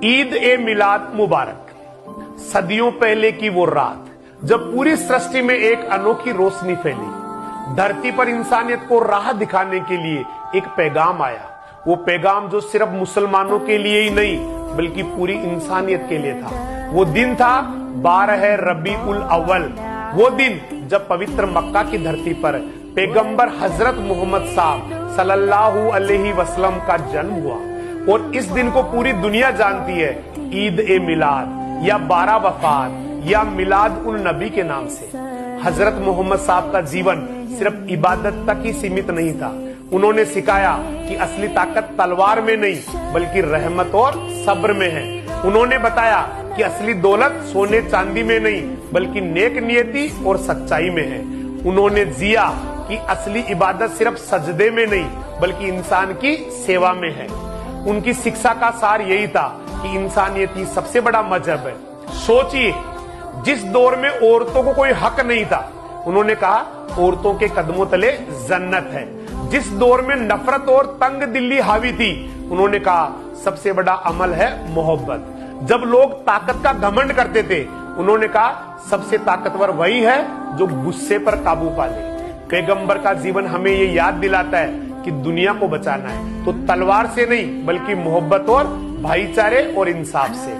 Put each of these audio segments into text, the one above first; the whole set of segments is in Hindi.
ईद ए मिलाद मुबारक। सदियों पहले की वो रात जब पूरी सृष्टि में एक अनोखी रोशनी फैली, धरती पर इंसानियत को राह दिखाने के लिए एक पैगाम आया। वो पैगाम जो सिर्फ मुसलमानों के लिए ही नहीं बल्कि पूरी इंसानियत के लिए था। वो दिन था 12 रबीउल अव्वल, वो दिन जब पवित्र मक्का की धरती पर पैगंबर हजरत मोहम्मद साहब सल्लल्लाहु अलैहि वसल्लम का जन्म हुआ। और इस दिन को पूरी दुनिया जानती है ईद ए मिलाद या 12 वफात या मिलाद उल नबी के नाम से। हजरत मोहम्मद साहब का जीवन सिर्फ इबादत तक ही सीमित नहीं था। उन्होंने सिखाया कि असली ताकत तलवार में नहीं बल्कि रहमत और सब्र में है। उन्होंने बताया कि असली दौलत सोने चांदी में नहीं बल्कि नेक नियति और सच्चाई में है। उन्होंने जिया कि असली इबादत सिर्फ सजदे में नहीं बल्कि इंसान की सेवा में है। उनकी शिक्षा का सार यही था कि इंसानियत ही सबसे बड़ा मजहब है। सोचिए, जिस दौर में औरतों को कोई हक नहीं था, उन्होंने कहा औरतों के कदमों तले जन्नत है। जिस दौर में नफरत और तंग दिल्ली हावी थी, उन्होंने कहा सबसे बड़ा अमल है मोहब्बत। जब लोग ताकत का घमंड करते थे, उन्होंने कहा सबसे ताकतवर वही है जो गुस्से पर काबू पा ले। पैगंबर का जीवन हमें ये याद दिलाता है कि दुनिया को बचाना है तो तलवार से नहीं बल्कि मोहब्बत और भाईचारे और इंसाफ से।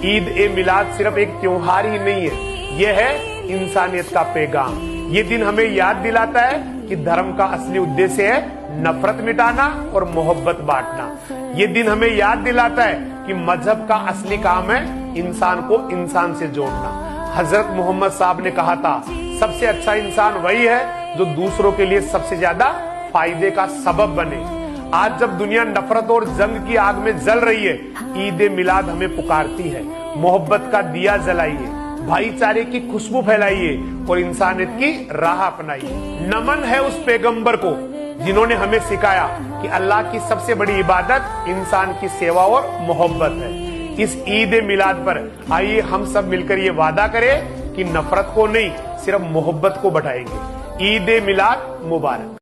ईद ए मिलाद सिर्फ एक त्योहार ही नहीं है, यह है इंसानियत का पैगाम। ये दिन हमें याद दिलाता है कि धर्म का असली उद्देश्य है नफरत मिटाना और मोहब्बत बांटना। ये दिन हमें याद दिलाता है कि मजहब का असली काम है इंसान को इंसान से जोड़ना। हजरत मोहम्मद साहब ने कहा था सबसे अच्छा इंसान वही है जो दूसरों के लिए सबसे ज्यादा फायदे का सबब बने। आज जब दुनिया नफरत और जंग की आग में जल रही है, ईद ए मिलाद हमें पुकारती है मोहब्बत का दिया जलाइए, भाईचारे की खुशबू फैलाइए और इंसानियत की राह अपनाइए। नमन है उस पैगंबर को जिन्होंने हमें सिखाया कि अल्लाह की सबसे बड़ी इबादत इंसान की सेवा और मोहब्बत है। इस ईद ए मिलाद पर आइए हम सब मिलकर ये वादा करें कि नफरत को नहीं सिर्फ मोहब्बत को बढ़ाएंगे। ईद ए मिलाद मुबारक।